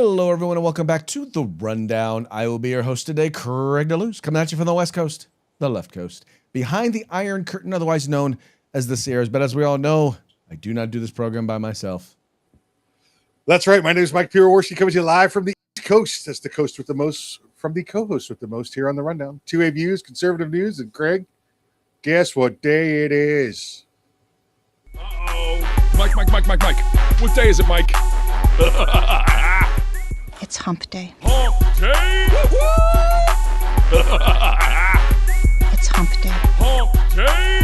Hello, everyone, and welcome back to The Rundown. I will be your host today, Craig DeLuz, coming at you from the West Coast, the left coast, behind the Iron Curtain, otherwise known as the Sierras. But as we all know, I do not do this program by myself. That's right. My name is Mike Piroworski, coming to you live from the East Coast. That's the coast with the most, from the co-host with the most here on The Rundown. 2A Views, conservative news, and Craig, guess what day it is? Uh-oh. Mike. What day is it, Mike? It's hump day. Hump day! It's hump day. Hump day!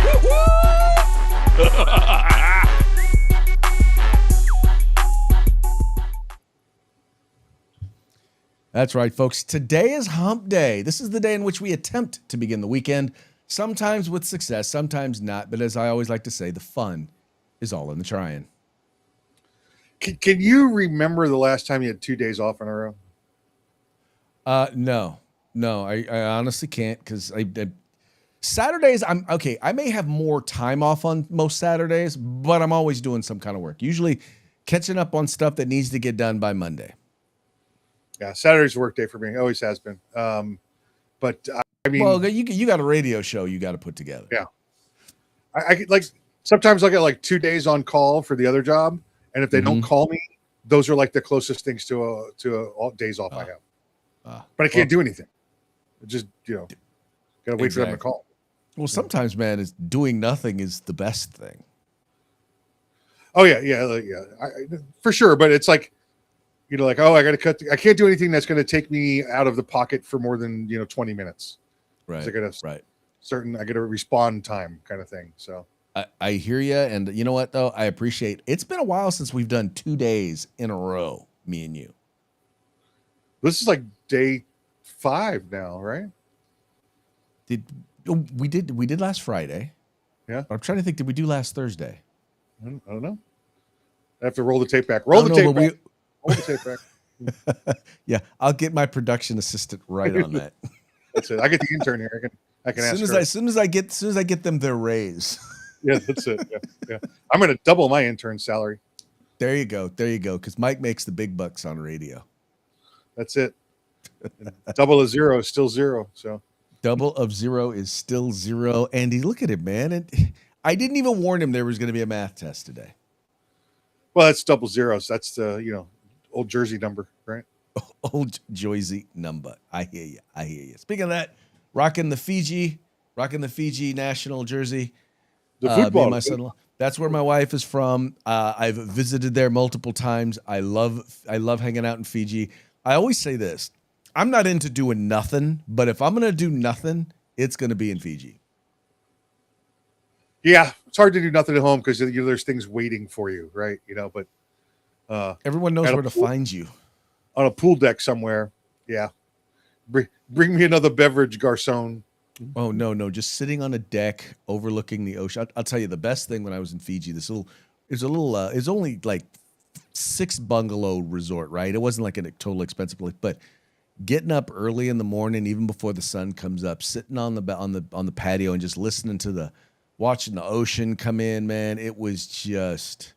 That's right, folks. Today is hump day. This is the day in which we attempt to begin the weekend, sometimes with success, sometimes not. But as I always like to say, the fun is all in the trying. Can you remember the last time you had 2 days off in a row? No, I honestly can't, because Saturdays, I'm okay. I may have more time off on most Saturdays, but I'm always doing some kind of work, usually catching up on stuff that needs to get done by Monday. Yeah, Saturday's a work day for me. Always has been. But I mean, well, you got a radio show you got to put together. Yeah, I like sometimes I'll get like 2 days on call for the other job, and if they don't call me, those are like the closest things to all days off I have. But I can't do anything. Just gotta wait for them to call. Well, sometimes, man, is doing nothing is the best thing. Oh yeah, for sure. But it's like, like, oh, I got to cut. I can't do anything that's going to take me out of the pocket for more than 20 minutes. Right. I got a respond time kind of thing. So I hear you, and you know what though, I appreciate. It's been a while since we've done 2 days in a row, me and you. This is like day 5 now, right? We did last Friday. Yeah. I'm trying to think. Did we do last Thursday? I don't know. I have to roll the tape back. Roll the tape back. Yeah, I'll get my production assistant right on that. That's it. I get the intern here. I can ask her. As soon as I get them their raise. Yeah, that's it. Yeah. I'm going to double my intern salary. There you go. Because Mike makes the big bucks on radio. That's it. Double of zero is still zero. So double of zero is still zero. Andy, look at him, man. And I didn't even warn him there was going to be a math test today. Well, that's double zeros. That's the old Jersey number, right? Old Jersey number. I hear you. Speaking of that, rocking the Fiji national jersey. The football. My son-in-law. That's where my wife is from. I've visited there multiple times. I love hanging out in Fiji. I always say this. I'm not into doing nothing, but if I'm going to do nothing, it's going to be in Fiji. Yeah, it's hard to do nothing at home because there's things waiting for you, right? But everyone knows where to find you. On a pool deck somewhere. Yeah. Bring me another beverage, garçon. Oh, no. Just sitting on a deck overlooking the ocean. I'll tell you the best thing when I was in Fiji, it's only like 6 bungalow resort, right? It wasn't like a total expensive place, but getting up early in the morning, even before the sun comes up, sitting on the patio and just listening to watching the ocean come in, man. It was just,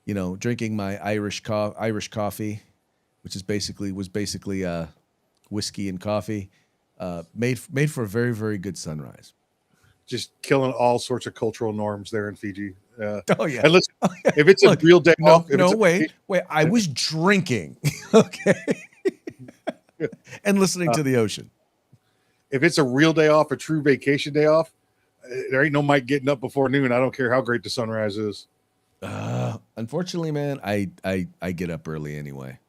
drinking my Irish coffee, which was basically whiskey and coffee, made for a very, very good sunrise. Just killing all sorts of cultural norms there in Fiji. Oh yeah. And listen, if it's a real day off, wait. I was drinking, okay, and listening to the ocean. If it's a real day off, a true vacation day off, there ain't no Mike getting up before noon. I don't care how great the sunrise is. Unfortunately, man, I get up early anyway.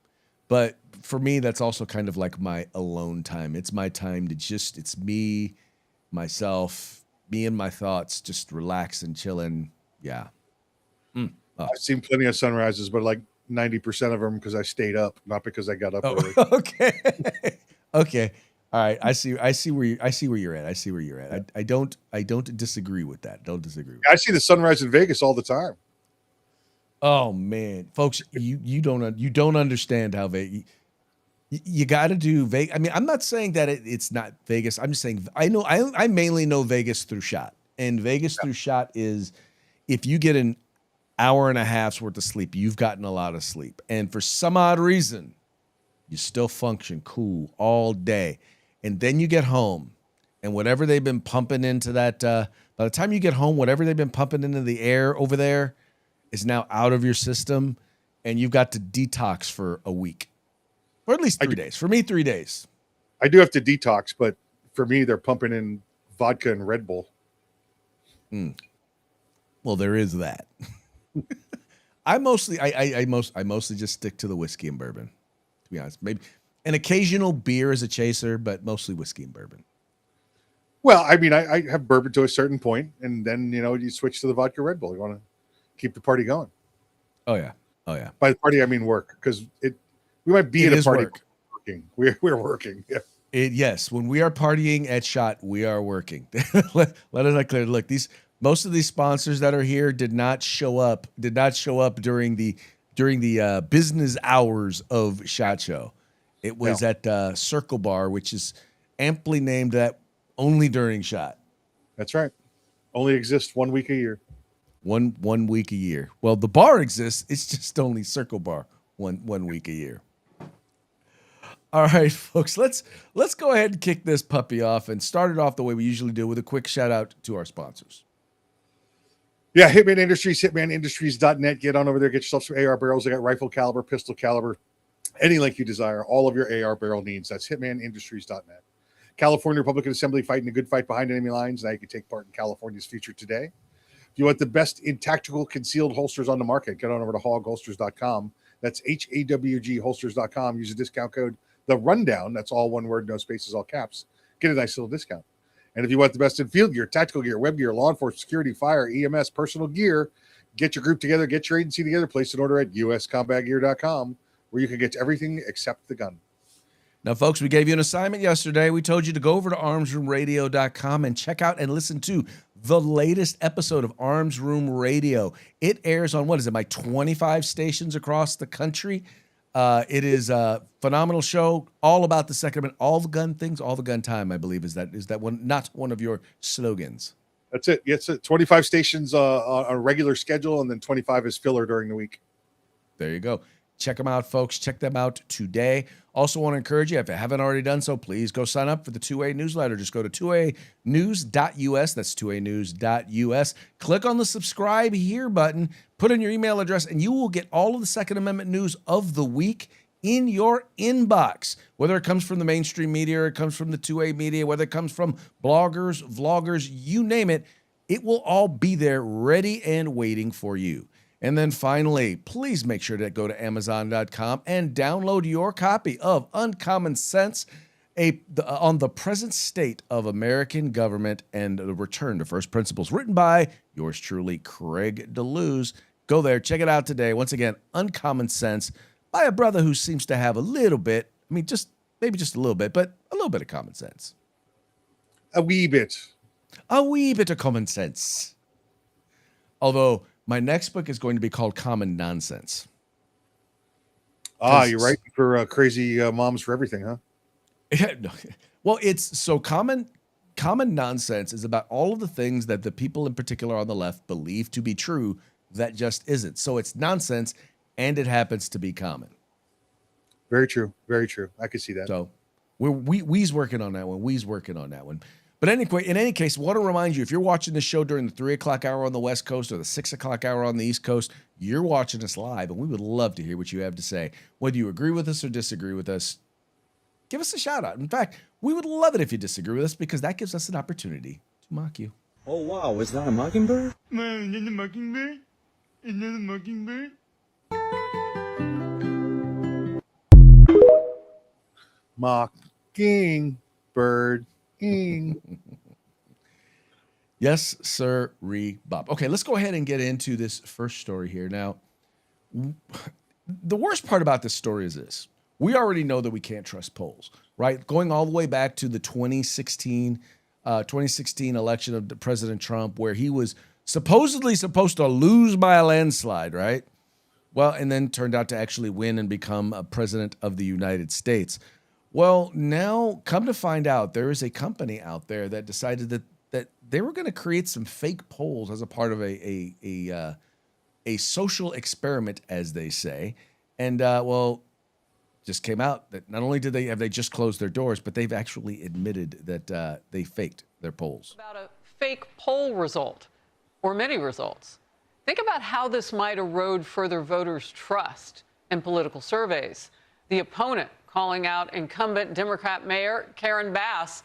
But for me, that's also kind of like my alone time. It's my time to it's me, myself, me and my thoughts, just relax and chilling. Yeah. I've seen plenty of sunrises, but like 90% of them because I stayed up, not because I got up early. Okay. Okay. All right. I see where you're at. I don't disagree with that. Don't disagree. I see the sunrise in Vegas all the time. Oh man, folks, you don't understand how Vegas. You got to do Vegas. I mean, I'm not saying that it's not Vegas. I'm just saying I mainly know Vegas through shot, and Vegas through shot is if you get an hour and a half's worth of sleep, you've gotten a lot of sleep, and for some odd reason, You still function cool all day. And then you get home, and whatever they've been pumping into that, by the time you get home, whatever they've been pumping into the air over there is now out of your system, and you've got to detox for a week. Or at least 3 days. For me, 3 days. I do have to detox, but for me, they're pumping in vodka and Red Bull. Well, there is that. I mostly just stick to the whiskey and bourbon, to be honest. Maybe an occasional beer as a chaser, but mostly whiskey and bourbon. Well, I mean, I have bourbon to a certain point, and then you switch to the vodka Red Bull. You want to keep the party going. Oh yeah. By the party, I mean work, because we might be at a party work. working. We're working. Yeah. Yes, when we are partying at SHOT, we are working. Let us not clear. Look, most of these sponsors that are here did not show up during the business hours of SHOT Show. It was at Circle Bar, which is amply named that only during SHOT. That's right. Only exists 1 week a year. One week a year. Well, the bar exists. It's just only Circle Bar one week a year. All right, folks, let's go ahead and kick this puppy off and start it off the way we usually do, with a quick shout out to our sponsors. Yeah, Hitman Industries, hitmanindustries.net. Get on over there, get yourself some AR barrels. They got rifle caliber, pistol caliber, any length you desire. All of your AR barrel needs. That's hitmanindustries.net. California Republican Assembly, fighting a good fight behind enemy lines. Now you can take part in California's future today. If you want the best in tactical concealed holsters on the market, get on over to hogholsters.com. That's HAWG holsters.com. Use the discount code The Rundown. That's all one word, no spaces, all caps. Get a nice little discount. And if you want the best in field gear, tactical gear, web gear, law enforcement, security, fire, EMS, personal gear, get your group together, get your agency together, place an order at uscombatgear.com, where you can get everything except the gun. Now, folks, we gave you an assignment yesterday. We told you to go over to armsroomradio.com and check out and listen to the latest episode of Arms Room Radio. It airs on, my 25 stations across the country. It is a phenomenal show, all about the Second Amendment, all the gun things, all the gun time, I believe. Is that one, not one of your slogans? That's it. It's 25 stations on a regular schedule, and then 25 is filler during the week. There you go. Check them out, folks. Check them out today. Also want to encourage you, if you haven't already done so, please go sign up for the 2A newsletter. Just go to 2anews.us. That's 2anews.us. Click on the subscribe here button, put in your email address, and you will get all of the Second Amendment news of the week in your inbox. Whether it comes from the mainstream media or it comes from the 2A media, whether it comes from bloggers, vloggers, you name it, it will all be there ready and waiting for you. And then finally, please make sure to go to Amazon.com and download your copy of Uncommon Sense, on the present state of American government and the return to first principles, written by yours truly, Craig DeLuz. Go there, check it out today. Once again, Uncommon Sense by a brother who seems to have a little bit, maybe just a little bit, but a little bit of common sense. A wee bit of common sense. Although my next book is going to be called Common Nonsense. You're right for crazy moms for everything, huh? Yeah, no. Well, it's so common nonsense is about all of the things that the people in particular on the left believe to be true that just isn't. So it's nonsense, and it happens to be common. Very true. Very true. I can see that. So we's working on that one. But anyway, in any case, I want to remind you, if you're watching this show during the 3 o'clock hour on the West Coast or the 6 o'clock hour on the East Coast, you're watching us live, and we would love to hear what you have to say. Whether you agree with us or disagree with us, give us a shout out. In fact, we would love it if you disagree with us, because that gives us an opportunity to mock you. Oh, wow. Was that a mockingbird? Man, is that a mockingbird? Is that a mockingbird? Mockingbird. Yes, sir, Bob. Okay, let's go ahead and get into this first story here. Now, the worst part about this story is this. We already know that we can't trust polls, right? Going all the way back to the 2016 election of President Trump, where he was supposedly supposed to lose by a landslide, right? Well, and then turned out to actually win and become a president of the United States. Well, now come to find out, there is a company out there that decided that they were going to create some fake polls as a part of a social experiment, as they say. And, well, just came out that not only did they just closed their doors, but they've actually admitted that they faked their polls. About a fake poll result or many results. Think about how this might erode further voters' trust in political surveys. The opponent calling out incumbent Democrat Mayor Karen Bass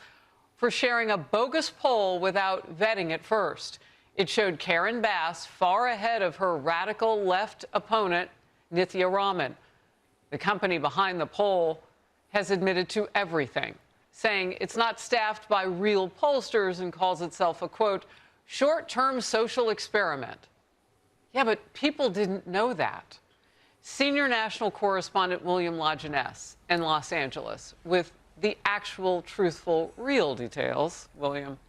for sharing a bogus poll without vetting it first. It showed Karen Bass far ahead of her radical left opponent, Nithya Raman. The company behind the poll has admitted to everything, saying it's not staffed by real pollsters and calls itself a, quote, short-term social experiment. Yeah, but people didn't know that. Senior national correspondent William Lajeunesse in Los Angeles with the actual, truthful, real details. William.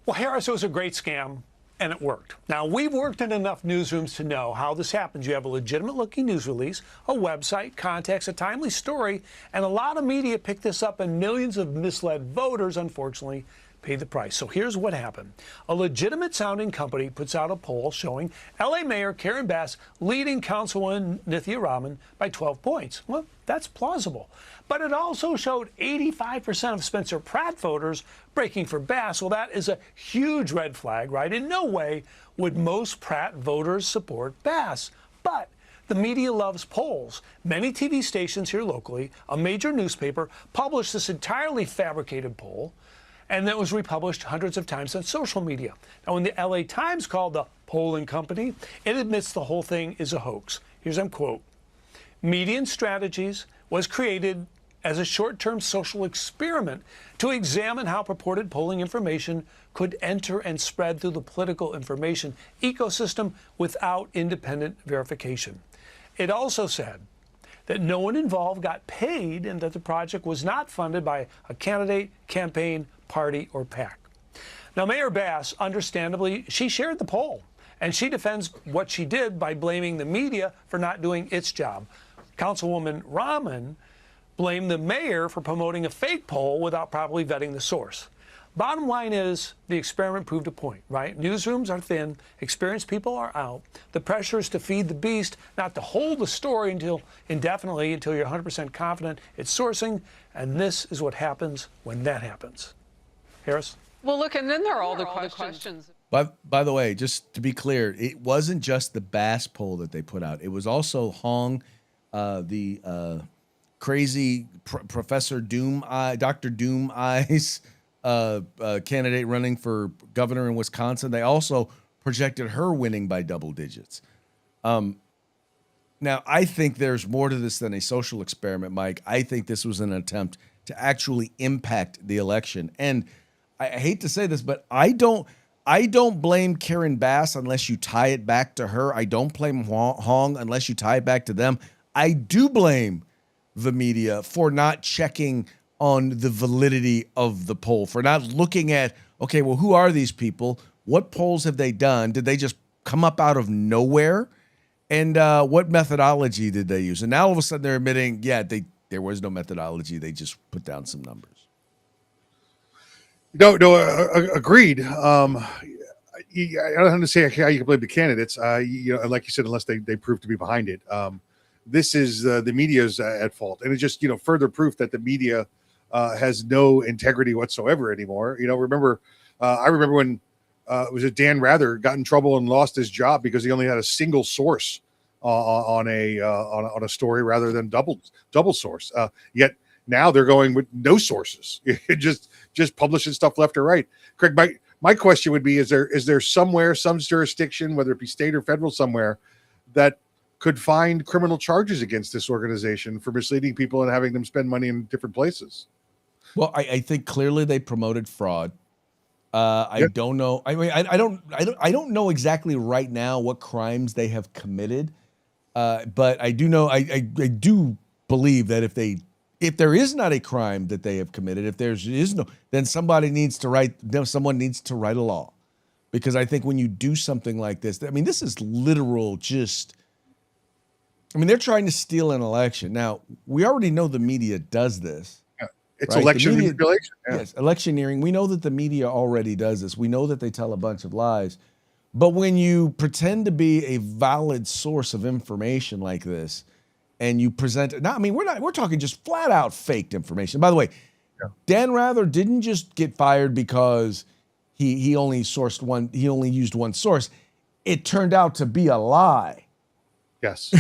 Well, Harris, it was a great scam, and it worked. Now, we've worked in enough newsrooms to know how this happens. You have a legitimate-looking news release, a website, context, a timely story, and a lot of media picked this up, and millions of misled voters, unfortunately, paid the price. So here's what happened. A legitimate-sounding company puts out a poll showing L.A. Mayor Karen Bass leading Councilwoman Nithya Raman by 12 points. Well, that's plausible. But it also showed 85% of Spencer Pratt voters breaking for Bass. Well, that is a huge red flag, right? In no way would most Pratt voters support Bass. But the media loves polls. Many TV stations here locally, a major newspaper, published this entirely fabricated poll, and that was republished hundreds of times on social media. Now, when the LA Times called the polling company, it admits the whole thing is a hoax. Here's a quote. Median Strategies was created as a short-term social experiment to examine how purported polling information could enter and spread through the political information ecosystem without independent verification. It also said that no one involved got paid and that the project was not funded by a candidate, campaign, party, or PAC. Now, Mayor Bass, understandably, she shared the poll, and she defends what she did by blaming the media for not doing its job. Councilwoman Raman blamed the mayor for promoting a fake poll without properly vetting the source. Bottom line is the experiment proved a point, right? Newsrooms are thin, experienced people are out. The pressure is to feed the beast, not to hold the story indefinitely until you're 100% confident it's sourcing, and this is what happens when that happens. Harris? Well, look, and then there are all the questions. By the way, just to be clear, it wasn't just the Bass poll that they put out. It was also Hong, the crazy Professor Doom Dr. Doom Eyes candidate running for governor in Wisconsin. They also projected her winning by double digits. Now, I think there's more to this than a social experiment, Mike. I think this was an attempt to actually impact the election. And I hate to say this, but I don't blame Karen Bass unless you tie it back to her. I don't blame Hong unless you tie it back to them. I do blame the media for not checking on the validity of the poll, for not looking at, okay, well, who are these people? What polls have they done? Did they just come up out of nowhere? And what methodology did they use? And now all of a sudden they're admitting, yeah, there was no methodology. They just put down some numbers. No, agreed. I don't understand how you can blame the candidates. Like you said, unless they prove to be behind it. This is the media's at fault, and it's just further proof that the media has no integrity whatsoever anymore. Remember, I remember when was it Dan Rather got in trouble and lost his job because he only had a single source on a story rather than double source. Yet now they're going with no sources, just publishing stuff left or right. Craig, my question would be: is there somewhere, some jurisdiction, whether it be state or federal, somewhere that could find criminal charges against this organization for misleading people and having them spend money in different places? Well, I think clearly they promoted fraud. I don't know. I mean, I don't know exactly right now what crimes they have committed. But I do know, I do believe that if there is not a crime that they have committed, if there is no, then someone needs to write a law. Because I think when you do something like this, I mean, this is literal they're trying to steal an election. Now, we already know the media does this. Yeah. It's right? election manipulation. Yeah. Yes, electioneering. We know that the media already does this. We know that they tell a bunch of lies. But when you pretend to be a valid source of information like this, and you present. Now, I mean, we're talking just flat out faked information. By the way, Dan Rather didn't just get fired because he only sourced one. He only used one source. It turned out to be a lie. Yes,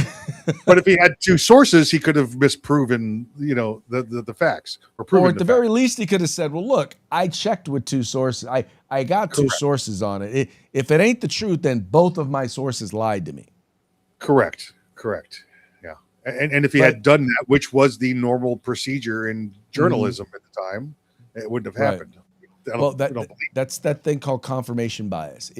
but if he had two sources, he could have misproven, the facts or proven. Or at the very least, he could have said, "Well, look, I checked with two sources. I got two sources on it. If it ain't the truth, then both of my sources lied to me." Correct. Yeah, and if he had done that, which was the normal procedure in journalism at the time, it wouldn't have happened. Well, that's that thing called confirmation bias.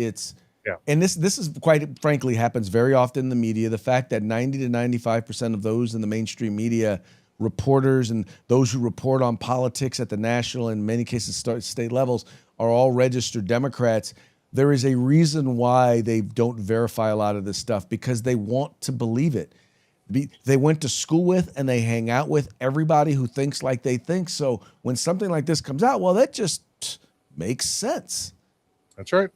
And this is quite frankly happens very often in the media. The fact that 90 to 95% of those in the mainstream media, reporters and those who report on politics at the national and in many cases state levels, are all registered Democrats. There is a reason why they don't verify a lot of this stuff, because they want to believe it. They went to school with and they hang out with everybody who thinks like they think. So when something like this comes out, well, that just makes sense. That's right.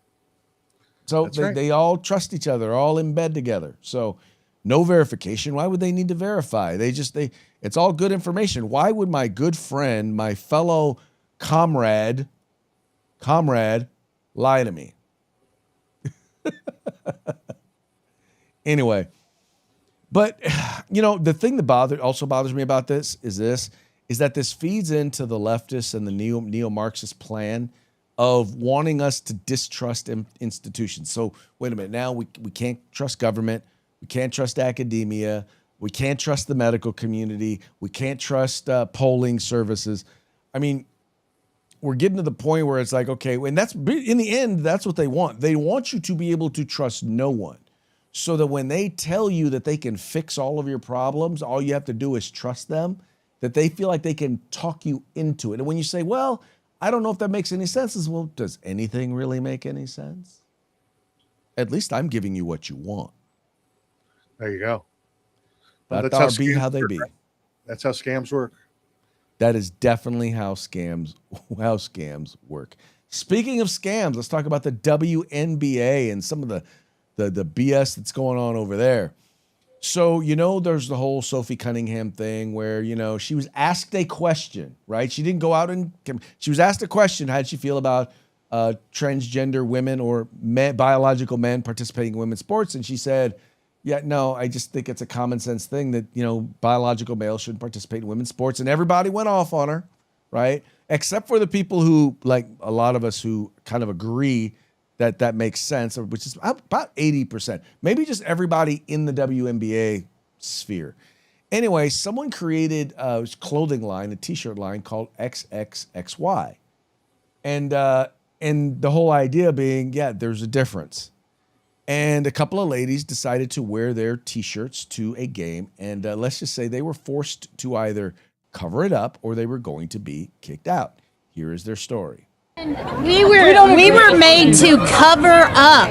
So they all trust each other, all in bed together. So no verification. Why would they need to verify? It's all good information. Why would my good friend, my fellow comrade lie to me? Anyway, but the thing that also bothers me about this is that this feeds into the leftists and the neo-Marxist plan of wanting us to distrust institutions. So wait a minute, now we can't trust government, we can't trust academia, we can't trust the medical community, we can't trust polling services. I mean, we're getting to the point where it's like, okay, and that's in the end, that's what they want. They want you to be able to trust no one, so that when they tell you that they can fix all of your problems, all you have to do is trust them, that they feel like they can talk you into it. And when you say, well, I don't know if that makes any sense, well, does anything really make any sense? At least I'm giving you what you want. There you go. That's how they be. That's how scams work. That is definitely how scams work. Speaking of scams, let's talk about the WNBA and some of the BS that's going on over there. So, there's the whole Sophie Cunningham thing where, she was asked a question, right? She didn't go out she was asked a question. How did she feel about transgender women or biological men participating in women's sports? And she said, yeah, no, I just think it's a common sense thing that, biological males shouldn't participate in women's sports. And everybody went off on her, right? Except for the people who, like a lot of us who kind of agree that makes sense, which is about 80%. Maybe just everybody in the WNBA sphere. Anyway, someone created a clothing line, a T-shirt line called XXXY. And the whole idea being, there's a difference. And a couple of ladies decided to wear their T-shirts to a game. And let's just say they were forced to either cover it up or they were going to be kicked out. Here is their story. We were made to cover up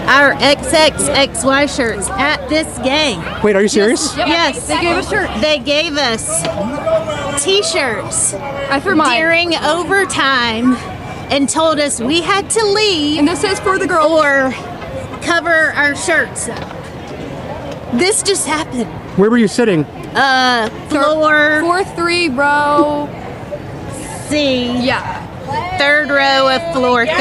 our XXXY shirts at this game. Wait, are you serious? Yes. They gave us shirts. They gave us T-shirts during overtime and told us we had to leave. And this is for the girls. Or cover our shirts up. This just happened. Where were you sitting? Floor 4-3 row C. Yeah. Third row of floor 3.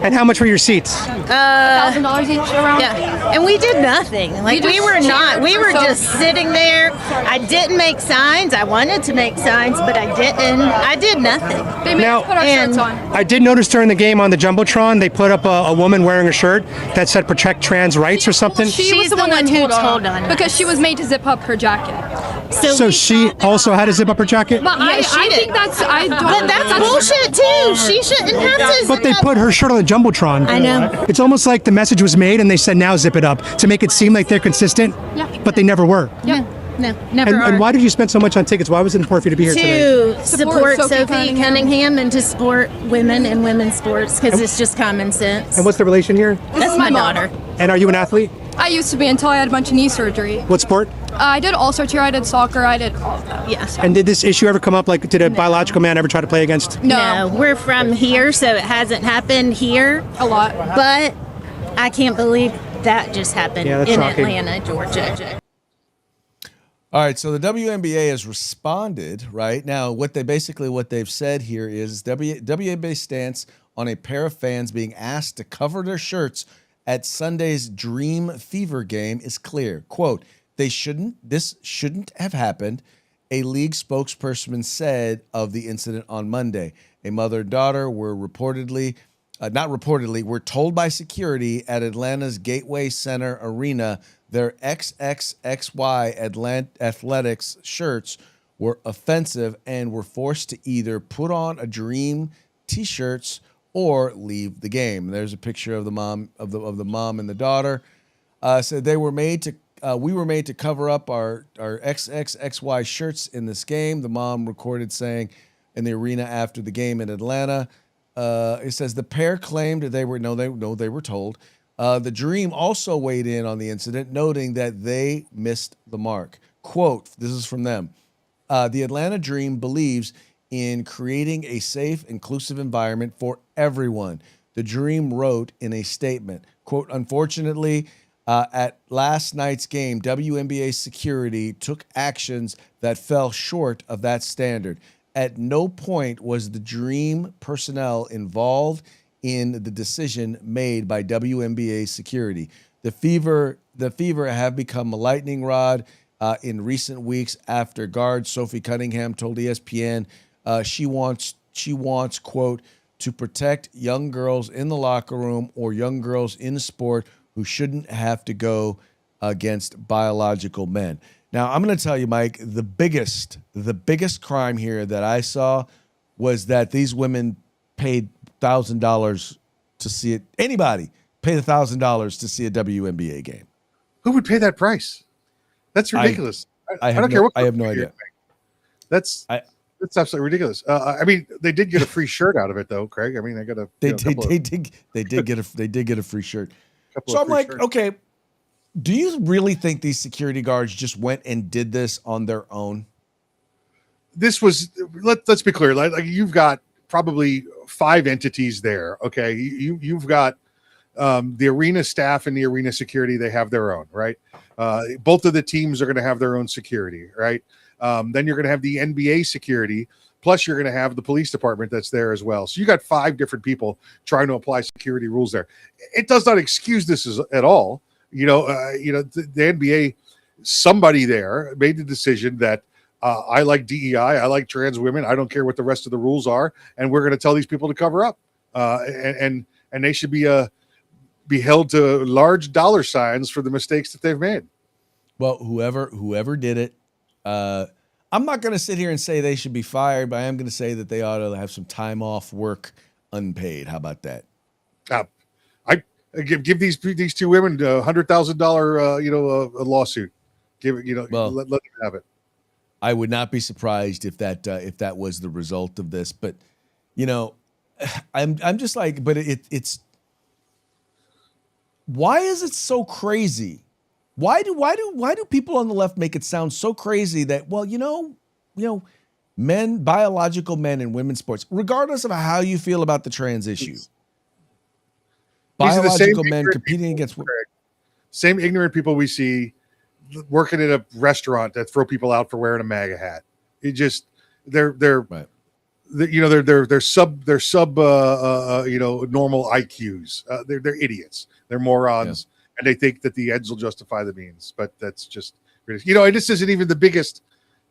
And how much were your seats? $1,000 each around. Yeah. And we did nothing. Like we were just sitting there. I didn't make signs. I wanted to make signs, but I didn't. I did nothing. They made us put our shirts on. I did notice during the game on the Jumbotron, they put up a woman wearing a shirt that said protect trans rights or something. She's the one who told on because she was made to zip up her jacket. So she also had to zip up her jacket? But I think that's But that's bullshit too. She shouldn't have to. But they put her shirt on the Jumbotron. I know. It's almost like the message was made and they said now zip it up to make it seem like they're consistent. Yeah. But they never were. Yeah. No, never are. And why did you spend so much on tickets? Why was it important for you to be here today? To support Sophie Cunningham and to support women in women's sports because it's just common sense. And what's the relation here? That's my daughter. And are you an athlete? I used to be until I had a bunch of knee surgery. What sport? I did all sorts here. I did soccer. I did all of that. Yes. And did this issue ever come up? Like, did a biological man ever try to play against? No, we're from here, so it hasn't happened here a lot. But I can't believe that just happened in shocking. Atlanta, Georgia. All right, so the WNBA has responded, right? Now, what they've said here is WNBA stance on a pair of fans being asked to cover their shirts at Sunday's Dream Fever game is clear. Quote, this shouldn't have happened, a league spokesperson said of the incident on Monday. A mother and daughter were were told by security at Atlanta's Gateway Center Arena their XXXY Athletics shirts were offensive and were forced to either put on a Dream t-shirts or leave the game. There's a picture of the mom and the daughter. Said we were made to cover up our XXXY shirts in this game. The mom recorded saying in the arena after the game in Atlanta. It says the pair claimed they were told. The Dream also weighed in on the incident, noting that they missed the mark. Quote, this is from them. The Atlanta Dream believes in creating a safe, inclusive environment for everyone. The Dream wrote in a statement, quote, unfortunately, at last night's game, WNBA security took actions that fell short of that standard. At no point was the Dream personnel involved in the decision made by WNBA security. The Fever have become a lightning rod in recent weeks after guard Sophie Cunningham told ESPN she wants, quote, to protect young girls in the locker room or young girls in sport who shouldn't have to go against biological men. Now, I'm going to tell you, Mike, the biggest crime here that I saw was that these women paid $1,000 to see it. Anybody paid $1,000 to see a WNBA game. Who would pay that price? That's ridiculous. I don't care what. I have no idea. That's absolutely ridiculous. I mean, they did get a free shirt out of it, though, Craig. I mean, they got a. They did get a free shirt. So I'm like, okay, do you really think these security guards just went and did this on their own? This was. Let's be clear. Like you've got probably 5 entities there. Okay, you've got the arena staff and the arena security. They have their own, right? Both of the teams are going to have their own security, right? Then you're going to have the NBA security, plus you're going to have the police department that's there as well. So you got 5 different people trying to apply security rules there. It does not excuse this at all. The NBA, somebody there made the decision that I like DEI, I like trans women, I don't care what the rest of the rules are, and we're going to tell these people to cover up, and they should be held to large dollar signs for the mistakes that they've made. Well, whoever did it, I'm not going to sit here and say they should be fired, but I am going to say that they ought to have some time off work unpaid. How about that? I give these 2 women $100,000 a lawsuit. Give it, let them have it. I would not be surprised if that was the result of this, but I'm just like, but it's why is it so crazy? Why do people on the left make it sound so crazy that, well, men, biological men in women's sports, regardless of how you feel about the trans issue, biological men competing against same ignorant people we see working at a restaurant that throw people out for wearing a MAGA hat. It just they're right. They're sub normal IQs. They're idiots. They're morons. Yeah. And they think that the ends will justify the means, but that's just, and this isn't even the biggest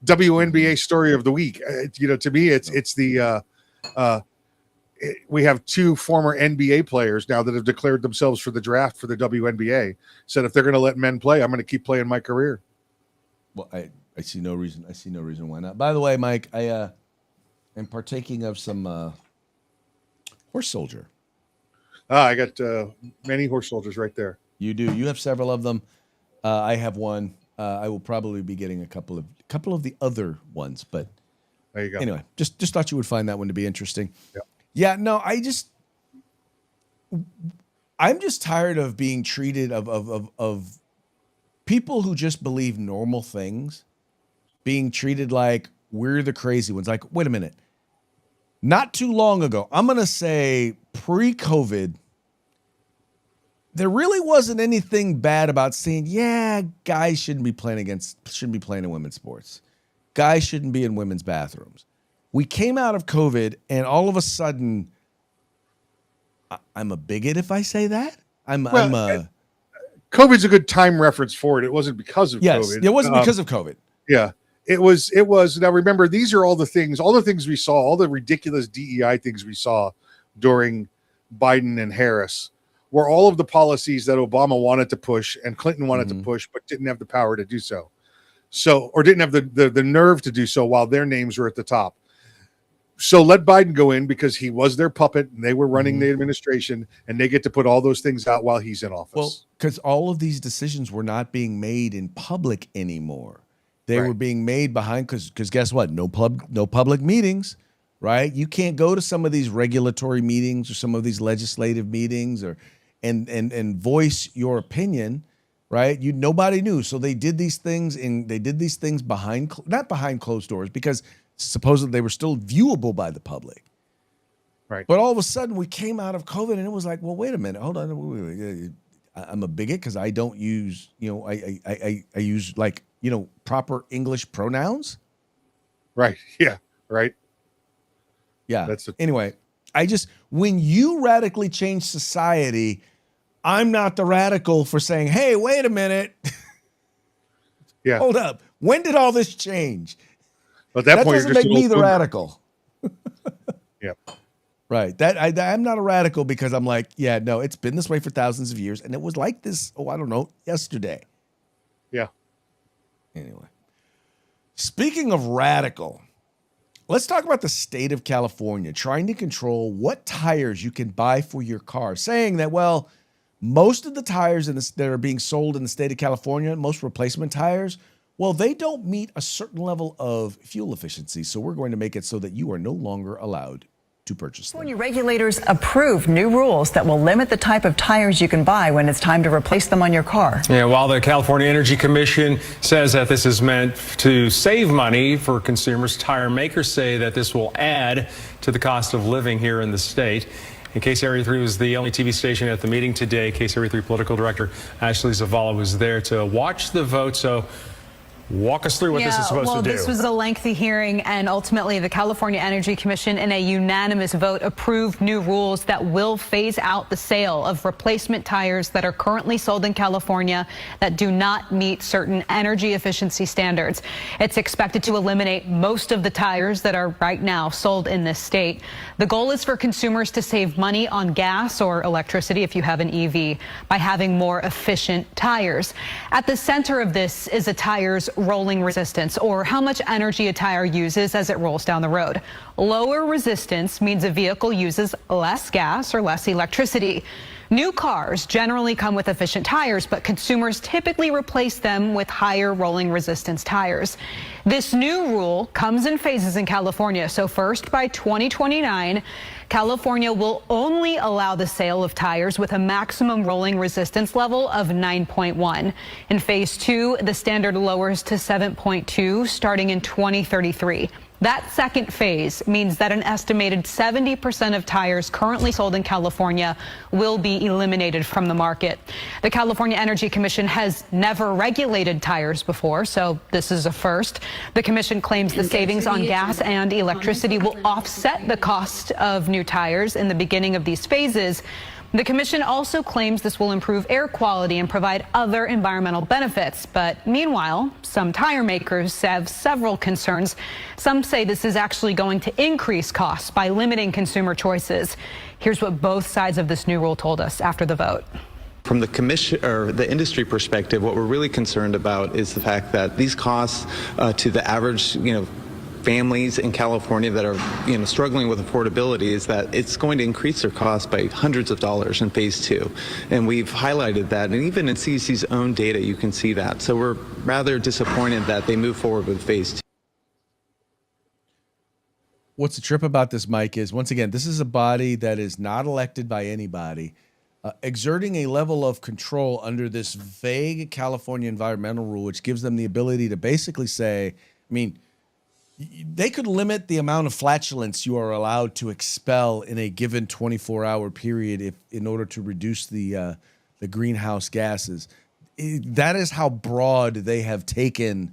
WNBA story of the week. To me, it's the we have 2 former NBA players now that have declared themselves for the draft for the WNBA. Said if they're going to let men play, I'm going to keep playing my career. Well, I see no reason. I see no reason why not. By the way, Mike, I am partaking of some horse soldier. I got many horse soldiers right there. You do. You have several of them. I have one. I will probably be getting a couple of the other ones, but there you go. Anyway, just thought you would find that one to be interesting. Yep. Yeah. No, I'm just tired of being treated of people who just believe normal things being treated like we're the crazy ones. Like, wait a minute. Not too long ago, I'm going to say pre-COVID, there really wasn't anything bad about saying, yeah, guys shouldn't be playing in women's sports. Guys shouldn't be in women's bathrooms. We came out of COVID, and all of a sudden, I'm a bigot if I say that. COVID's a good time reference for it. It wasn't because of COVID. It wasn't because of COVID. Yeah. It was. Now remember, these are all the things we saw, all the ridiculous DEI things we saw during Biden and Harris, were all of the policies that Obama wanted to push and Clinton wanted to push, but didn't have the power to do so. Or didn't have the nerve to do so while their names were at the top. So let Biden go in because he was their puppet and they were running the administration, and they get to put all those things out while he's in office. Well, because all of these decisions were not being made in public anymore. They were being made behind, because guess what? No public meetings, right? You can't go to some of these regulatory meetings or some of these legislative meetings and voice your opinion, right? Nobody knew. So they did these things not behind closed doors, because supposedly they were still viewable by the public. Right. But all of a sudden we came out of COVID and it was like, well, wait a minute, hold on. I'm a bigot because I don't use, I use proper English pronouns. Right. Yeah. Right. Yeah. Anyway, when you radically change society, I'm not the radical for saying, hey, wait a minute. Yeah. Hold up. When did all this change? At that point, doesn't make me the radical. Yep. Right. I'm not a radical because I'm like, yeah, no, it's been this way for thousands of years. And it was like this, yesterday. Yeah. Anyway. Speaking of radical, let's talk about the state of California trying to control what tires you can buy for your car, saying that, well, most of the tires that are being sold in the state of California, most replacement tires, well, they don't meet a certain level of fuel efficiency. So we're going to make it so that you are no longer allowed to purchase them. California regulators approved new rules that will limit the type of tires you can buy when it's time to replace them on your car. Yeah, while the California Energy Commission says that this is meant to save money for consumers, tire makers say that this will add to the cost of living here in the state. And Case Area 3 was the only TV station at the meeting today. Case Area 3 political director Ashley Zavala was there to watch the vote. So walk us through what this is supposed to do. This was a lengthy hearing, and ultimately the California Energy Commission, in a unanimous vote, approved new rules that will phase out the sale of replacement tires that are currently sold in California that do not meet certain energy efficiency standards. It's expected to eliminate most of the tires that are right now sold in this state. The goal is for consumers to save money on gas or electricity if you have an EV by having more efficient tires. At the center of this is a tire's rolling resistance, or how much energy a tire uses as it rolls down the road. Lower resistance means a vehicle uses less gas or less electricity. New cars generally come with efficient tires, but consumers typically replace them with higher rolling resistance tires. This new rule comes in phases in California. So first, by 2029, California will only allow the sale of tires with a maximum rolling resistance level of 9.1. In phase 2, the standard lowers to 7.2 starting in 2033. That second phase means that an estimated 70% of tires currently sold in California will be eliminated from the market. The California Energy Commission has never regulated tires before, so this is a first. The commission claims the savings on gas and electricity will offset the cost of new tires in the beginning of these phases. The commission also claims this will improve air quality and provide other environmental benefits. But meanwhile, some tire makers have several concerns. Some say this is actually going to increase costs by limiting consumer choices. Here's what both sides of this new rule told us after the vote. From the commission or the industry perspective, what we're really concerned about is the fact that these costs to the average, families in California that are, struggling with affordability, is that it's going to increase their cost by hundreds of dollars in phase 2. And we've highlighted that. And even in CEC's own data, you can see that. So we're rather disappointed that they move forward with phase 2. What's the trip about this, Mike, is, once again, this is a body that is not elected by anybody, exerting a level of control under this vague California environmental rule, which gives them the ability to basically say, they could limit the amount of flatulence you are allowed to expel in a given 24-hour period in order to reduce the the greenhouse gases. That is how broad they have taken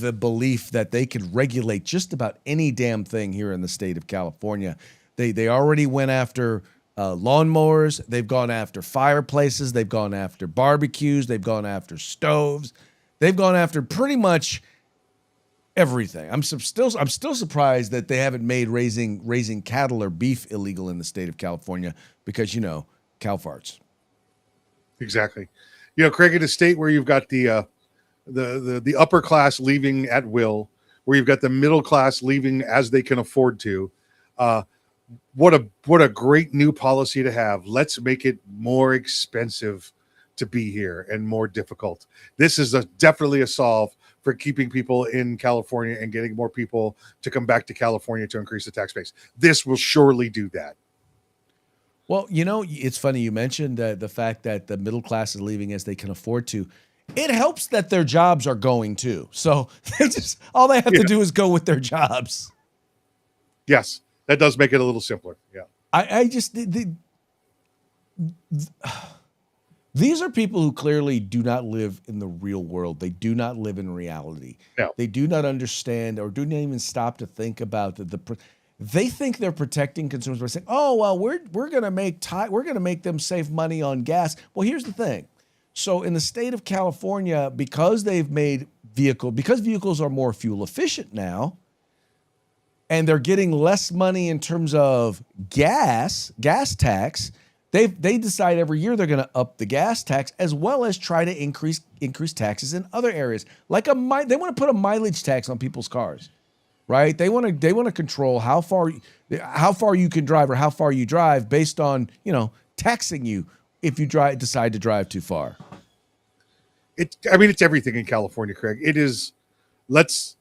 the belief that they could regulate just about any damn thing here in the state of California. They already went after lawnmowers. They've gone after fireplaces. They've gone after barbecues. They've gone after stoves. They've gone after pretty much everything. I'm still surprised that they haven't made raising cattle or beef illegal in the state of California because, cow farts. Exactly. Craig, in a state where you've got the upper class leaving at will, where you've got the middle class leaving as they can afford to, what a great new policy to have. Let's make it more expensive to be here and more difficult. This is definitely a solve for keeping people in California and getting more people to come back to California to increase the tax base. This will surely do that. Well, it's funny you mentioned the fact that the middle class is leaving as they can afford to. It helps that their jobs are going too. So all they have to do is go with their jobs. Yes, that does make it a little simpler. Yeah. These are people who clearly do not live in the real world. They do not live in reality. No. They do not understand or do not even stop to think about they think they're protecting consumers by saying, "Oh, well, we're going to make them save money on gas." Well, here's the thing. So in the state of California, because vehicles are more fuel efficient now, and they're getting less money in terms of gas tax, they decide every year they're going to up the gas tax as well as try to increase taxes in other areas. Like they want to put a mileage tax on people's cars, right? They want to control how far you can drive or how far you drive based on, taxing you if you decide to drive too far. It's everything in California, Craig. It is let's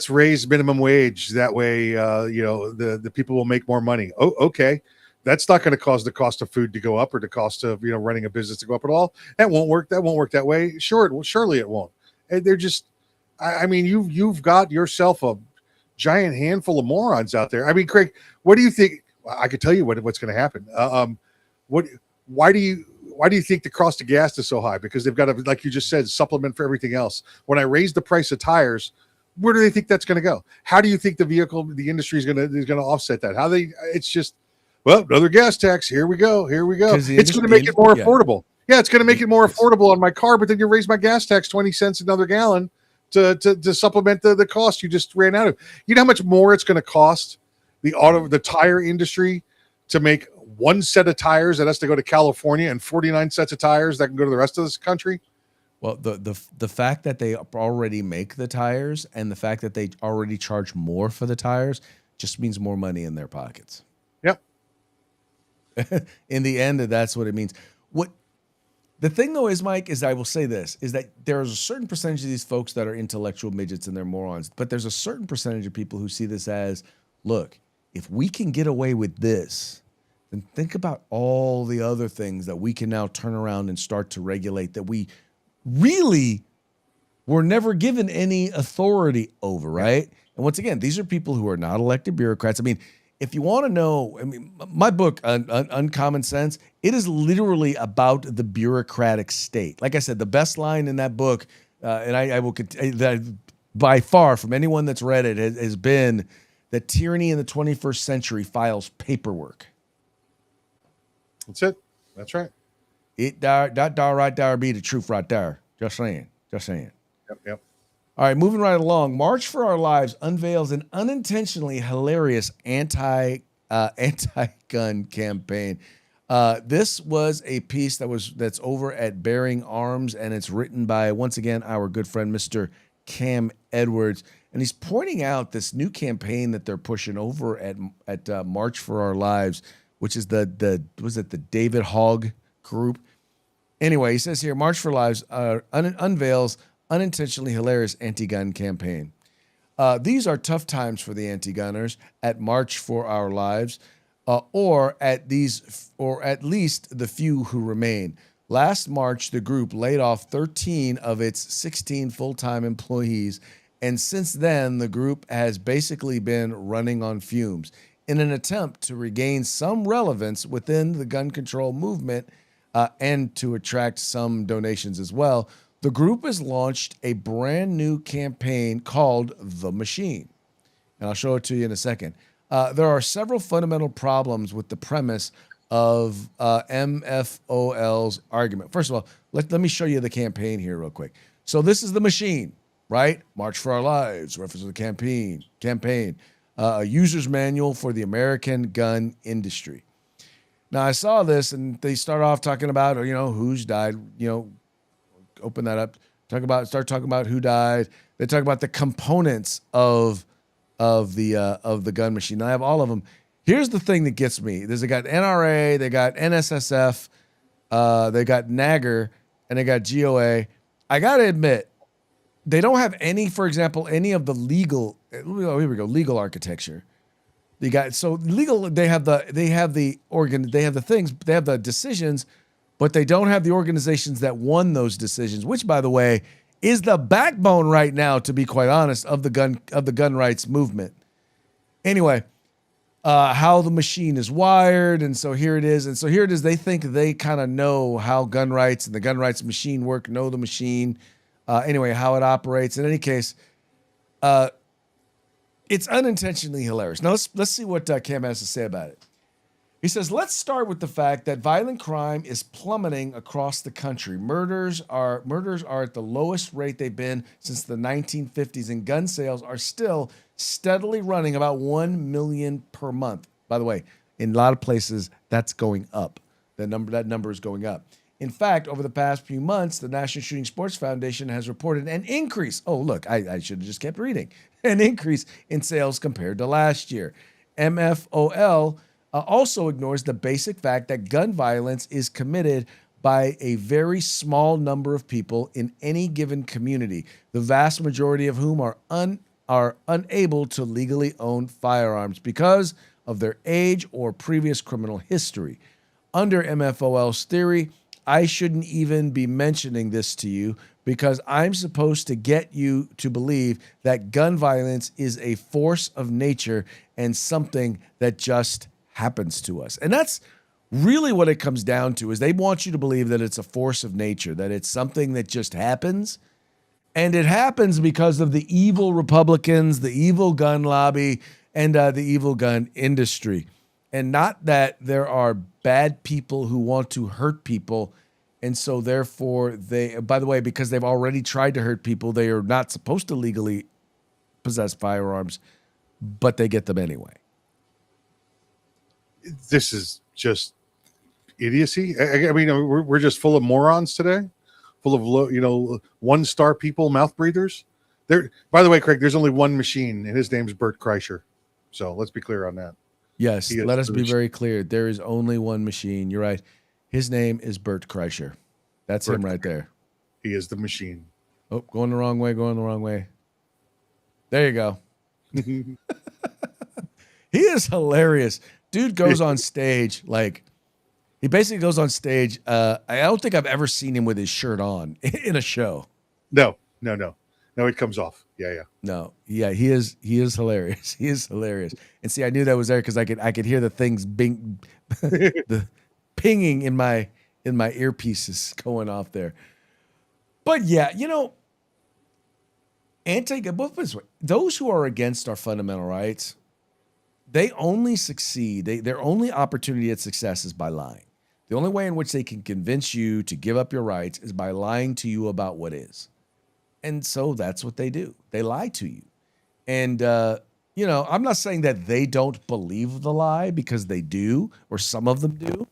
raise minimum wage. That way, the people will make more money. Oh, okay. That's not going to cause the cost of food to go up or the cost of, running a business to go up at all. That won't work. That won't work that way. Surely it won't. And they're just, you've got yourself a giant handful of morons out there. Craig, what do you think? I could tell you what's going to happen. Why do you think the cost of gas is so high? Because they've got to, like you just said, supplement for everything else. When I raise the price of tires, where do they think that's going to go? How do you think the industry is going to offset that? It's just, well, another gas tax. Here we go. It's going to make it more affordable. Yeah, it's going to make it more affordable on my car, but then you raise my gas tax 20 cents another gallon to supplement the cost you just ran out of. You know how much more it's going to cost the tire industry to make one set of tires that has to go to California and 49 sets of tires that can go to the rest of this country? Well, the fact that they already make the tires and the fact that they already charge more for the tires just means more money in their pockets. Yep. In the end, that's what it means. What the thing though is, Mike, is I will say this, is that there's a certain percentage of these folks that are intellectual midgets and they're morons, but there's a certain percentage of people who see this as, look, if we can get away with this, then think about all the other things that we can now turn around and start to regulate that we really were never given any authority over, right? And once again, these are people who are not elected bureaucrats. If you want to know, my book, Uncommon Sense, it is literally about the bureaucratic state. Like I said, the best line in that book, and I will continue, that by far from anyone that's read it, has been that tyranny in the 21st century files paperwork. That's it. That's right. That right there be the truth right there. Just saying. Yep. All right, moving right along. March for Our Lives unveils an unintentionally hilarious anti-gun campaign. This was a piece that's over at Bearing Arms, and it's written by, once again, our good friend, Mr. Cam Edwards. And he's pointing out this new campaign that they're pushing over at March for Our Lives, which is the David Hogg group. Anyway, he says here, March for Lives unveils unintentionally hilarious anti-gun campaign. These are tough times for the anti-gunners at March for Our Lives, or at least the few who remain. Last March, the group laid off 13 of its 16 full-time employees, and since then, the group has basically been running on fumes. In an attempt to regain some relevance within the gun control movement, and to attract some donations as well, the group has launched a brand new campaign called The Machine. And I'll show it to you in a second. There are several fundamental problems with the premise of MFOL's argument. First of all, let me show you the campaign here real quick. So this is The Machine, right? March for Our Lives, reference to the campaign, a user's manual for the American gun industry. Now, I saw this, and they start off talking about, who's died, open that up, start talking about who died. They talk about the components of the gun machine. I have all of them. Here's the thing that gets me. They got NRA, they got NSSF, they got NAGR, and they got GOA. I got to admit, they don't have any, for example, any of the legal, here we go, legal architecture. They got, so legal, they have the things, they have the decisions, but they don't have the organizations that won those decisions, which, by the way, is the backbone right now, to be quite honest, of the gun rights movement. Anyway, how the machine is wired, and so here it is. And so here it is. They think they kind of know how gun rights and the gun rights machine work, know the machine, anyway, how it operates. In any case, it's unintentionally hilarious. Now let's see what Cam has to say about it. He says, let's start with the fact that violent crime is plummeting across the country. Murders are at the lowest rate they've been since the 1950s, and gun sales are still steadily running about 1 million per month. By the way, in a lot of places, that's going up. That number is going up. In fact, over the past few months, the National Shooting Sports Foundation has reported an increase. Oh, look, I should have just kept reading. An increase in sales compared to last year. MFOL also ignores the basic fact that gun violence is committed by a very small number of people in any given community, the vast majority of whom are unable to legally own firearms because of their age or previous criminal history. Under MFOL's theory, I shouldn't even be mentioning this to you because I'm supposed to get you to believe that gun violence is a force of nature and something that just happens to us. And that's really what it comes down to, is they want you to believe that it's a force of nature, that it's something that just happens. And it happens because of the evil Republicans, the evil gun lobby, and the evil gun industry. And not that there are bad people who want to hurt people. And so therefore by the way, because they've already tried to hurt people, they are not supposed to legally possess firearms, but they get them anyway. This is just idiocy. I mean, we're just full of morons today, full of one-star people, mouth breathers. There. By the way, Craig, there's only one machine, and his name's Bert Kreischer. So let's be clear on that. Yes, let us be very clear. There is only one machine. You're right. His name is Bert Kreischer. That's him right there. He is the machine. Oh, going the wrong way. There you go. He is hilarious. Dude goes on stage, he basically goes on stage. I don't think I've ever seen him with his shirt on in a show. No, it comes off. Yeah. No, yeah, he is hilarious. He is hilarious. And see, I knew that was there because I could hear the things the pinging in my earpieces going off there. But yeah, those who are against our fundamental rights, they only succeed. Their only opportunity at success is by lying. The only way in which they can convince you to give up your rights is by lying to you about what is. And so that's what they do. They lie to you. And, I'm not saying that they don't believe the lie, because they do, or some of them do,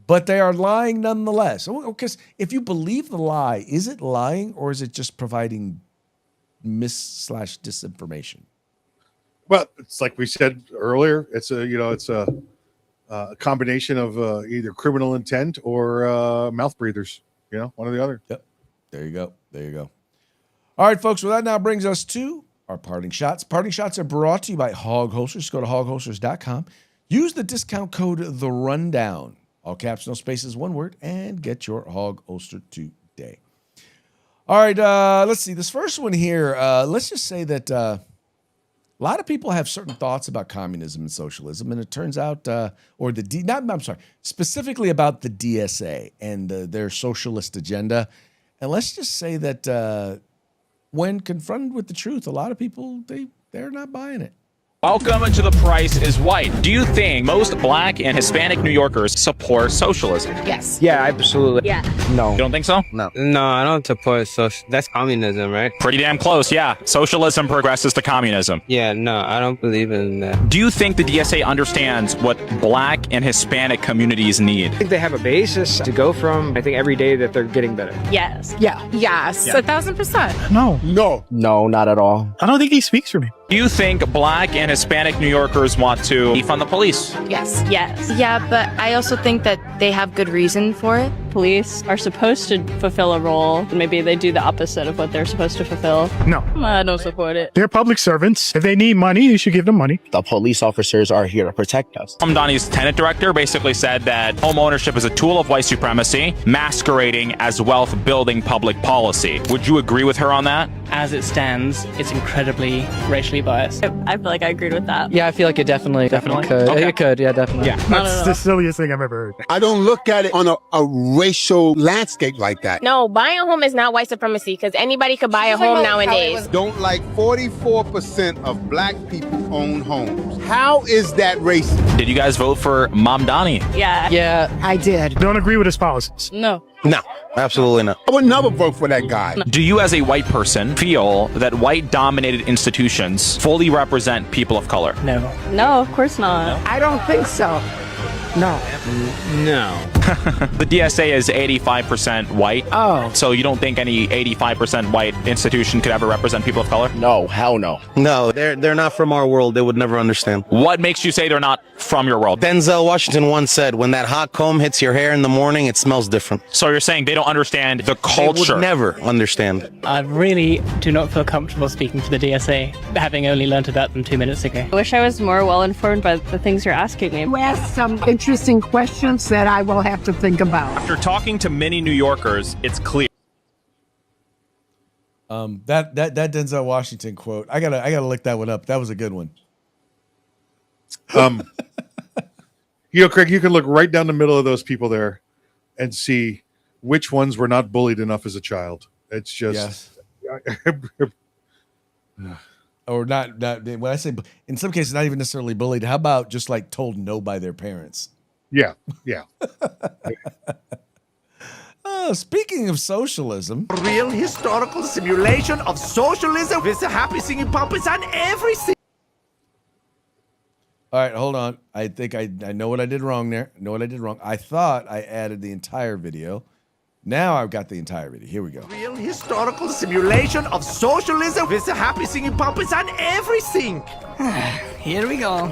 but they are lying nonetheless. Because if you believe the lie, is it lying, or is it just providing mis/disinformation? Well, it's like we said earlier. It's a combination of either criminal intent or mouth breathers. One or the other. Yep. There you go. All right, folks. Well, that now brings us to our parting shots. Parting shots are brought to you by Hog Holsters. Just go to hogholsters.com. Use the discount code TheRundown. All caps, no spaces, one word, and get your Hog holster today. All right. Let's see. This first one here. Let's just say that. A lot of people have certain thoughts about communism and socialism, and it turns out, specifically about the DSA and their socialist agenda. And let's just say that when confronted with the truth, a lot of people, they're not buying it. Welcome to The Price is White. Do you think most black and Hispanic New Yorkers support socialism? Yes. Yeah, absolutely. Yeah. No. You don't think so? No. No, I don't support social. That's communism, right? Pretty damn close, yeah. Socialism progresses to communism. Yeah, no, I don't believe in that. Do you think the DSA understands what black and Hispanic communities need? I think they have a basis to go from. I think every day that they're getting better. Yes. Yeah. Yes. 1,000%. No. No. No, not at all. I don't think he speaks for me. Do you think black and Hispanic New Yorkers want to defund the police? Yes. Yes. Yeah, but I also think that they have good reason for it. Police are supposed to fulfill a role. Maybe they do the opposite of what they're supposed to fulfill. No. I don't support it. They're public servants. If they need money, you should give them money. The police officers are here to protect us. Donnie's tenant director basically said that home ownership is a tool of white supremacy, masquerading as wealth-building public policy. Would you agree with her on that? As it stands, it's incredibly racially biased. I feel like I agreed with that. Yeah, I feel like it definitely could. Okay. It could, yeah, definitely. Yeah, that's the silliest thing I've ever heard. I don't look at it on a racial landscape like that. No, buying a home is not white supremacy because anybody could buy a home nowadays. Don't like 44% of black people own homes. How is that racist? Did you guys vote for Mom Donnie? Yeah. Yeah, I did. Don't agree with his policies. No. No, absolutely not. I would never vote for that guy. Do you as a white person feel that white-dominated institutions fully represent people of color? No. No, of course not. I don't think so. No. No. The DSA is 85% white. Oh. So you don't think any 85% white institution could ever represent people of color? No, hell no. No, they're not from our world. They would never understand. What makes you say they're not from your world? Denzel Washington once said, when that hot comb hits your hair in the morning, it smells different. So you're saying they don't understand the culture? They would never understand. I really do not feel comfortable speaking to the DSA, having only learnt about them 2 minutes ago. I wish I was more well-informed by the things you're asking me. You asked some interesting questions that I will have to think about. After talking to many New Yorkers, it's clear. That Denzel Washington quote, I gotta look that one up. That was a good one. Craig, you can look right down the middle of those people there and see which ones were not bullied enough as a child. It's just, or not. When I say, in some cases, not even necessarily bullied. How about just like told no by their parents? Yeah. Speaking of socialism, real historical simulation of socialism with the happy singing puppets and everything. All right, hold on. I think I know what I did wrong there. I thought I added the entire video. Now I've got the entire video. Here we go. Real historical simulation of socialism with the happy singing puppets and everything. Here we go.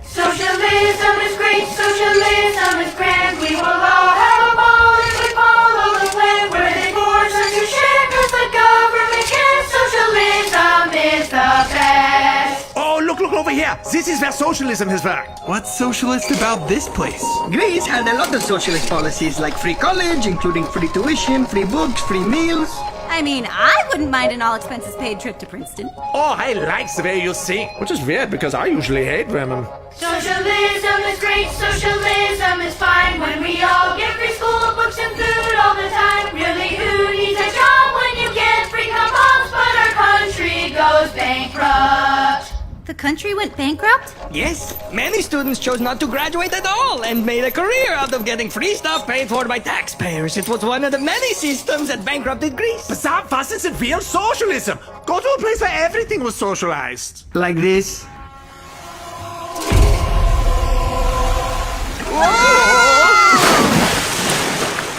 Socialism is great, socialism is grand. We will all have a ball if we follow the plan where they force us to share because the government can. Socialism is the best. Oh, look over here. This is where socialism has worked. What's socialist about this place? Greece had a lot of socialist policies like free college, including free tuition, free books, free meals. I mean, I wouldn't mind an all-expenses-paid trip to Princeton. Oh, I like the way you sing. Which is weird because I usually hate women. Socialism is great, socialism is fine. When we all get free school books and food all the time. Really, who needs a job when you get free coupons? But our country goes bankrupt. The country went bankrupt? Yes, many students chose not to graduate at all and made a career out of getting free stuff paid for by taxpayers. It was one of the many systems that bankrupted Greece. But that wasn't real socialism. Go to a place where everything was socialized. Like this.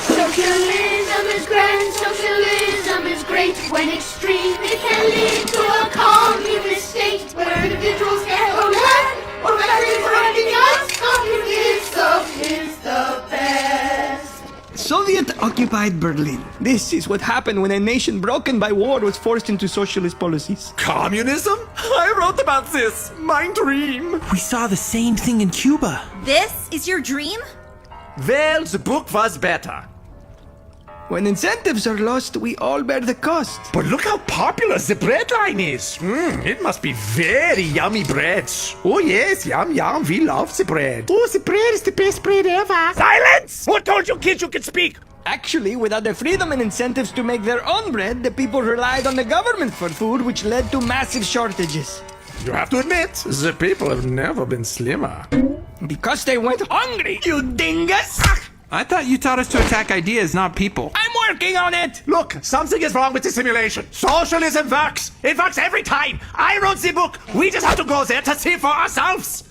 Socialism is grand, socialism is great. When extreme, it can lead to a communist state where individuals can't own land or factories for anything else. Communism is the best. Soviet-occupied Berlin. This is what happened when a nation broken by war was forced into socialist policies. Communism? I wrote about this. My dream. We saw the same thing in Cuba. This is your dream? Well, the book was better. When incentives are lost, we all bear the cost. But look how popular the bread line is. It must be very yummy breads. Oh yes, yum yum, we love the bread. Oh, the bread is the best bread ever. Silence! Who told you kids you can speak? Actually, without the freedom and incentives to make their own bread, the people relied on the government for food, which led to massive shortages. You have to admit, the people have never been slimmer. Because they went hungry, you dingus! I thought you taught us to attack ideas, not people. I'm working on it! Look, something is wrong with the simulation. Socialism works. It works every time. I wrote the book. We just have to go there to see for ourselves.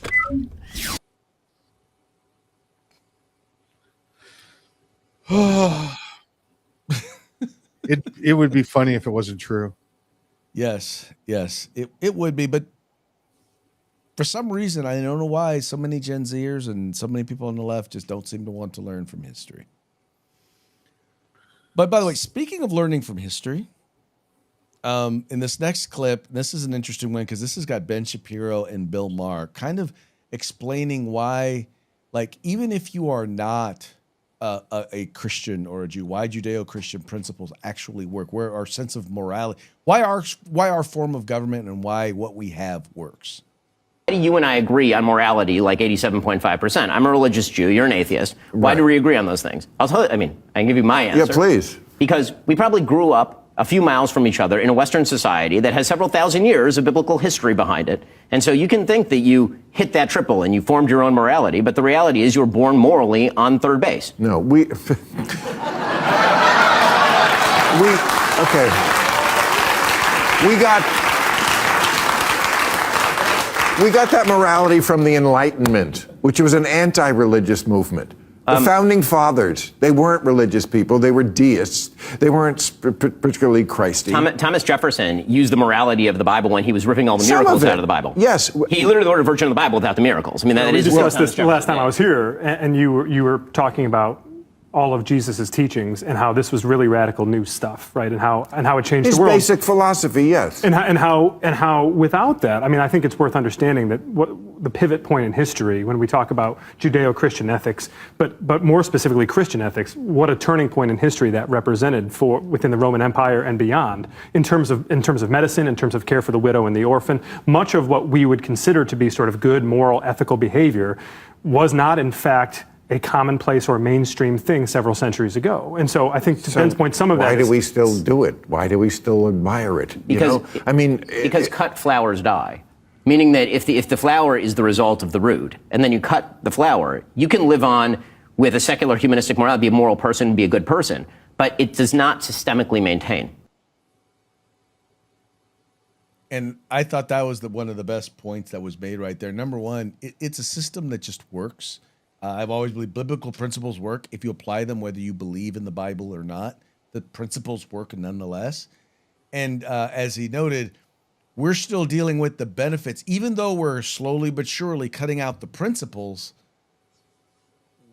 It would be funny if it wasn't true. Yes, it would be, but for some reason, I don't know why, so many Gen Zers and so many people on the left just don't seem to want to learn from history. But by the way, speaking of learning from history, in this next clip, this is an interesting one because this has got Ben Shapiro and Bill Maher kind of explaining why, like, even if you are not a Christian or a Jew, why Judeo-Christian principles actually work, where our sense of morality, why our form of government and why what we have works. You and I agree on morality like 87.5%. I'm a religious Jew. You're an atheist. Why do we agree on those things? I'll tell you, I mean, I can give you my answer. Yeah, please. Because we probably grew up a few miles from each other in a Western society that has several thousand years of biblical history behind it. And so you can think that you hit that triple and you formed your own morality, but the reality is you were born morally on third base. No, okay. We got that morality from the Enlightenment, which was an anti-religious movement. The founding fathers, they weren't religious people. They were deists. They weren't particularly Christy. Thomas Jefferson used the morality of the Bible when he was ripping all the miracles out of the Bible. Yes. He literally wrote a version of the Bible without the miracles. I mean, that is. We discussed this the last time I was here, and you were talking about all of Jesus's teachings and how this was really radical new stuff, right? And how it changed His the world. His basic philosophy, yes. And how without that, I mean, I think it's worth understanding that what the pivot point in history when we talk about Judeo-Christian ethics, but more specifically Christian ethics, what a turning point in history that represented for within the Roman Empire and beyond, in terms of medicine, in terms of care for the widow and the orphan. Much of what we would consider to be sort of good, moral, ethical behavior was not, in fact, a commonplace or mainstream thing several centuries ago. And so I think to Ben's point, some of that Why do we still do it? Why do we still admire it? Because cut flowers die. Meaning that if the flower is the result of the root, and then you cut the flower, you can live on with a secular humanistic morality, be a moral person, be a good person, but it does not systemically maintain. And I thought that was one of the best points that was made right there. Number one, it's a system that just works. I've always believed biblical principles work. If you apply them, whether you believe in the Bible or not, the principles work nonetheless. And as he noted, we're still dealing with the benefits. Even though we're slowly but surely cutting out the principles,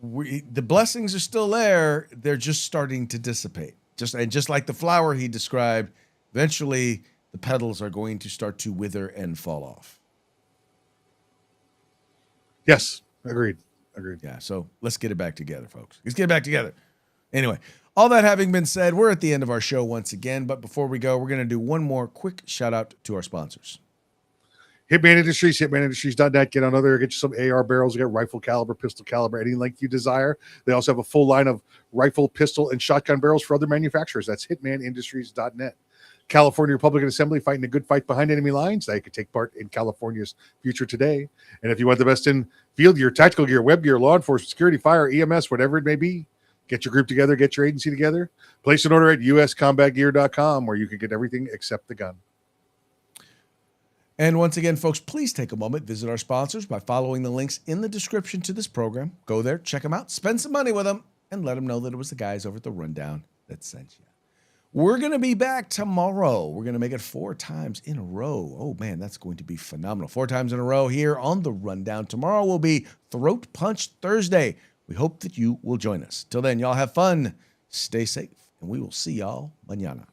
the blessings are still there. They're just starting to dissipate. Just like the flower he described, eventually the petals are going to start to wither and fall off. Yes, agreed. Yeah, so let's get it back together, folks. Let's get it back together. Anyway, all that having been said, we're at the end of our show once again. But before we go, we're going to do one more quick shout out to our sponsors. Hitman Industries, hitmanindustries.net. Get on there, get you some AR barrels, get rifle caliber, pistol caliber, any length you desire. They also have a full line of rifle, pistol, and shotgun barrels for other manufacturers. That's hitmanindustries.net. California Republican Assembly, fighting a good fight behind enemy lines. Now you can take part in California's future today. And if you want the best in field gear, tactical gear, web gear, law enforcement, security, fire, EMS, whatever it may be, get your group together, get your agency together. Place an order at uscombatgear.com where you can get everything except the gun. And once again, folks, please take a moment, visit our sponsors by following the links in the description to this program. Go there, check them out, spend some money with them, and let them know that it was the guys over at the Rundown that sent you. We're going to be back tomorrow. We're going to make it 4 times in a row. Oh, man, that's going to be phenomenal. 4 times in a row here on The Rundown. Tomorrow will be Throat Punch Thursday. We hope that you will join us. Till then, y'all have fun, stay safe, and we will see y'all mañana.